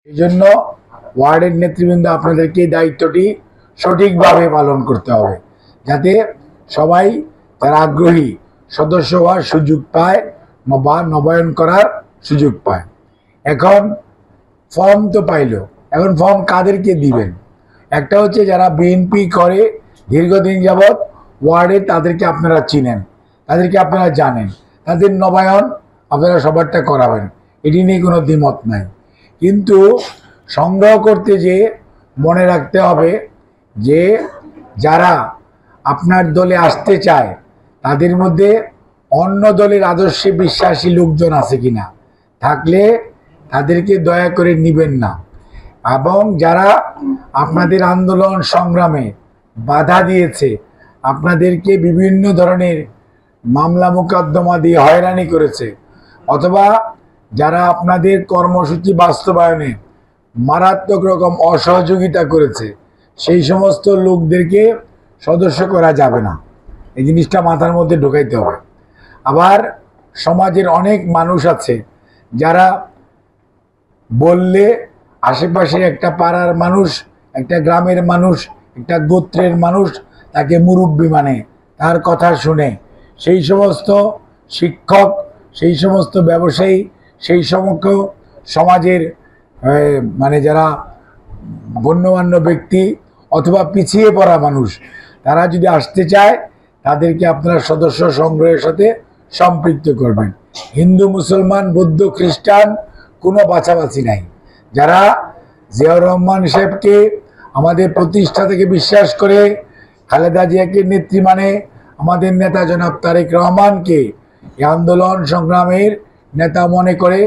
এজন্য ওয়ার্ডের নেতৃবৃন্দ আপনাদেরকে এই দায়িত্বটি সঠিকভাবে পালন করতে হবে, যাতে সবাই যারা আগ্রহী সদস্য হওয়ার সুযোগ পায় বা নবায়ন করার সুযোগ পায়। এখন ফর্ম তো পাইল, এখন ফর্ম কাদেরকে দিবেন? একটা হচ্ছে যারা বিএনপি করে দীর্ঘদিন যাবৎ ওয়ার্ডে, তাদেরকে আপনারা চিনেন, তাদেরকে আপনারা জানেন, তাদের নবায়ন আপনারা সবারটা করাবেন, এটি নিয়ে কোনো দ্বিমত নাই। কিন্তু সংগ্রহ করতে যে মনে রাখতে হবে যে যারা আপনার দলে আসতে চায় তাদের মধ্যে অন্য দলের আদর্শে বিশ্বাসী লোকজন আছে কিনা, থাকলে তাদেরকে দয়া করে নেবেন না। এবং যারা আপনাদের আন্দোলন সংগ্রামে বাধা দিয়েছে, আপনাদেরকে বিভিন্ন ধরনের মামলা মোকদ্দমা দিয়ে হয়রানি করেছে, অথবা যারা আপনাদের কর্মসূচি বাস্তবায়নে মারাত্মক রকম অসহযোগিতা করেছে, সেই সমস্ত লোকদেরকে সদস্য করা যাবে না। এই জিনিসটা মাথার মধ্যে ঢোকাইতে হবে। আবার সমাজের অনেক মানুষ আছে যারা বললে আশেপাশে একটা পাড়ার মানুষ, একটা গ্রামের মানুষ, একটা গোত্রের মানুষ তাকে মুরব্বি মানে, তার কথা শুনে সেই সমস্ত শিক্ষক, সেই সমস্ত ব্যবসায়ী, সেই সমস্ত সমাজের মানে যারা গণ্যমান্য ব্যক্তি অথবা পিছিয়ে পড়া মানুষ, তারা যদি আসতে চায় তাদেরকে আপনারা সদস্য সংগ্রহের সাথে সম্পৃক্ত করবেন। হিন্দু, মুসলমান, বৌদ্ধ, খ্রিস্টান কোনো বাছাবাছি নাই। যারা জিয়াউর রহমান সাহেবকে আমাদের প্রতিষ্ঠা থেকে বিশ্বাস করে, খালেদা জিয়াকে নেত্রী মানে, আমাদের নেতা জনাব তারেক রহমানকে এই আন্দোলন সংগ্রামের নেতা মনে করে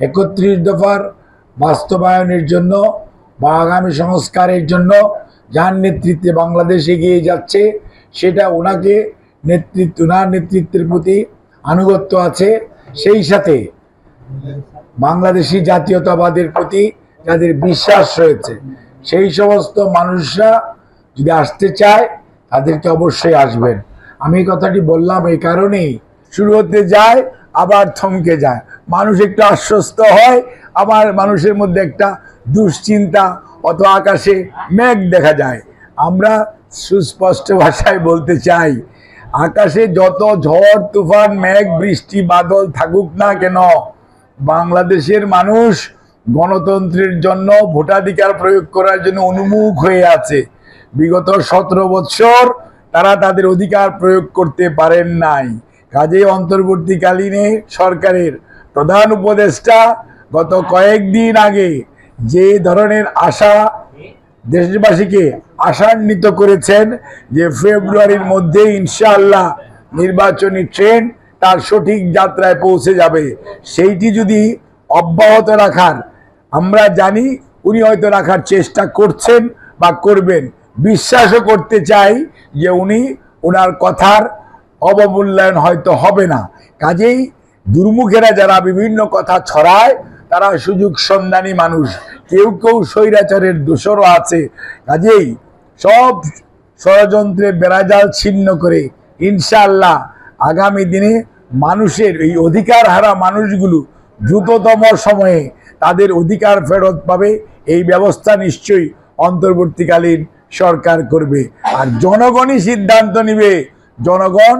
৩১ দফার বাস্তবায়নের জন্য বা আগামী সংস্কারের জন্য যার নেতৃত্বে বাংলাদেশ এগিয়ে যাচ্ছে, সেটা ওনাকে ওনার নেতৃত্বের প্রতি আনুগত্য আছে। সেই সাথে বাংলাদেশি জাতীয়তাবাদের প্রতি যাদের বিশ্বাস রয়েছে, সেই সমস্ত মানুষরা যদি আসতে চায় তাদেরকে অবশ্যই আসবেন। আমি কথাটি বললাম এই কারণেই, শুরু হতে যায় আবার থমকে যায়, মানুষ একটু আশ্বস্ত হয়, আবার মানুষের মধ্যে একটা দুশ্চিন্তা অথবা আকাশে মেঘ দেখা যায়। আমরা সুস্পষ্ট ভাষায় বলতে চাই, আকাশে যত ঝড় তুফান মেঘ বৃষ্টি বাদল থাকুক না কেন, বাংলাদেশের মানুষ গণতন্ত্রের জন্য ভোটাধিকার প্রয়োগ করার জন্য উন্মুখ হয়ে আছে। বিগত 17 বৎসর তারা তাদের অধিকার প্রয়োগ করতে পারেন নাই। কাজেই অন্তর্বর্তীকালীন সরকারের প্রধান উপদেষ্টা গত কয়েকদিন আগে যে ধরনের আশা দেশবাসীকে আশান্বিত করেছেন যে ফেব্রুয়ারির মধ্যে ইনশাআল্লাহ নির্বাচনী ট্রেন তার সঠিক যাত্রায় পৌঁছে যাবে, সেইটি যদি অব্যাহত রাখার, আমরা জানি উনি হয়তো রাখার চেষ্টা করছেন বা করবেন, বিশ্বাসও করতে চাই যে উনি ওনার কথার অবমূল্যায়ন হয়তো হবে না। কাজেই দুর্মুখেরা যারা বিভিন্ন কথা ছড়ায় তারা সুযোগ সন্ধানী মানুষ, কেউ কেউ স্বৈরাচারের দোষরও আছে। কাজেই সব ষড়যন্ত্রের বেড়াজাল ছিন্ন করে ইনশাআল্লাহ আগামী দিনে মানুষের এই অধিকার হারা মানুষগুলো দ্রুততম সময়ে তাদের অধিকার ফেরত পাবে, এই ব্যবস্থা নিশ্চয়ই অন্তর্বর্তীকালীন সরকার করবে। আর জনগণই সিদ্ধান্ত নিবে, জনগণ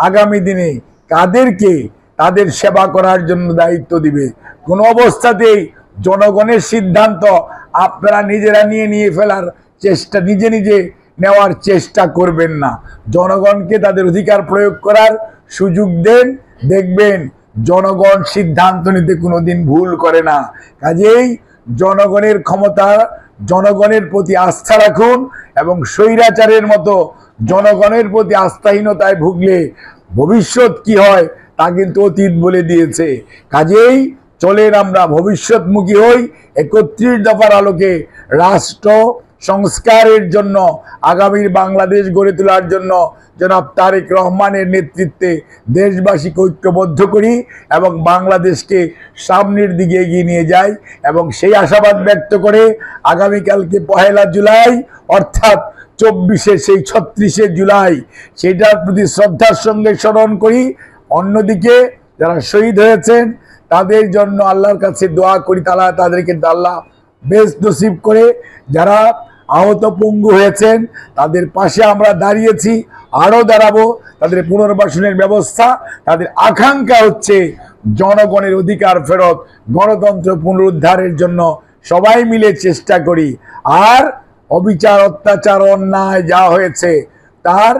আগামী দিনে কাদেরকে তাদের সেবা করার জন্য দায়িত্ব দিবে। কোনো অবস্থাতেই জনগণের সিদ্ধান্ত আপনারা নিজেরা নিয়ে ফেলার চেষ্টা, নিজে নিজে নেওয়ার চেষ্টা করবেন না। জনগণকে তাদের অধিকার প্রয়োগ করার সুযোগ দেন, দেখবেন জনগণ সিদ্ধান্ত নিতে কোনোদিন ভুল করে না। কাজেই জনগণের ক্ষমতা, জনগণের প্রতি আস্থা রাখুন, এবং স্বৈরাচারের মতো জনগণের প্রতি আস্থাহীনতায় ভুগলে ভবিষ্যৎ কি হয় তা কিন্তু অতীত বলে দিয়েছে। কাজেই চলেন আমরা ভবিষ্যৎমুখী হই, ৩১ দফার আলোকে রাষ্ট্র সংস্কারের জন্য, আগামীর বাংলাদেশ গড়ে তোলার জন্য জনাব তারেক রহমানের নেতৃত্বে দেশবাসীকে ঐক্যবদ্ধ করি এবং বাংলাদেশকে সামনের দিকে এগিয়ে নিয়ে যাই। এবং সেই আশাবাদ ব্যক্ত করে আগামীকালকে 1 জুলাই অর্থাৎ 24-এর সেই 36শে জুলাই, সেটার প্রতি শ্রদ্ধার সঙ্গে স্মরণ করি। অন্যদিকে যারা শহীদ হয়েছেন তাদের জন্য আল্লাহর কাছে দোয়া করি, তাদেরকে আল্লাহ বেশ নসিব করে যারা আহত পঙ্গু হয়েছেন তাদের পাশে আমরা দাঁড়িয়েছি, আরও দাঁড়াবো। তাদের পুনর্বাসনের ব্যবস্থা, তাদের আকাঙ্ক্ষা হচ্ছে জনগণের অধিকার ফেরত, গণতন্ত্র পুনরুদ্ধারের জন্য সবাই মিলে চেষ্টা করি। আর অবিচার, অত্যাচার, অন্যায় যা হয়েছে তার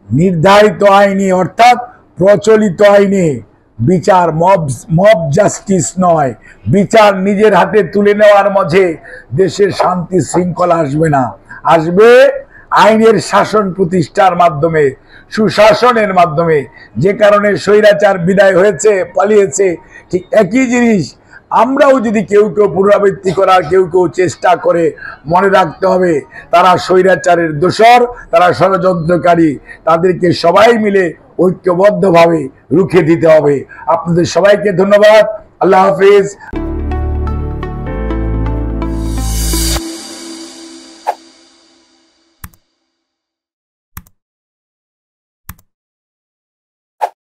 নির্ধারিত আইনে অর্থাৎ প্রচলিত আইনে বিচার, মব জাস্টিস নয়, বিচার নিজের হাতে তুলে নেওয়ার মাঝে দেশের শান্তি শৃঙ্খলা আসবে না। আসবে আইনের শাসন প্রতিষ্ঠার মাধ্যমে, সুশাসনের মাধ্যমে। যে কারণে স্বৈরাচার বিদায় হয়েছে, পালিয়েছে, ঠিক একই জিনিস আমরাও যদি কেউ পুনরাবৃত্তি করার কেউ চেষ্টা করে, মনে রাখতে হবে তারা স্বৈরাচারের দোসর, তারা ষড়যন্ত্রকারী। তাদেরকে সবাই মিলে ঐক্যবদ্ধভাবে রুখে দিতে হবে। আপনাদের সবাইকে ধন্যবাদ। আল্লাহ হাফিজ।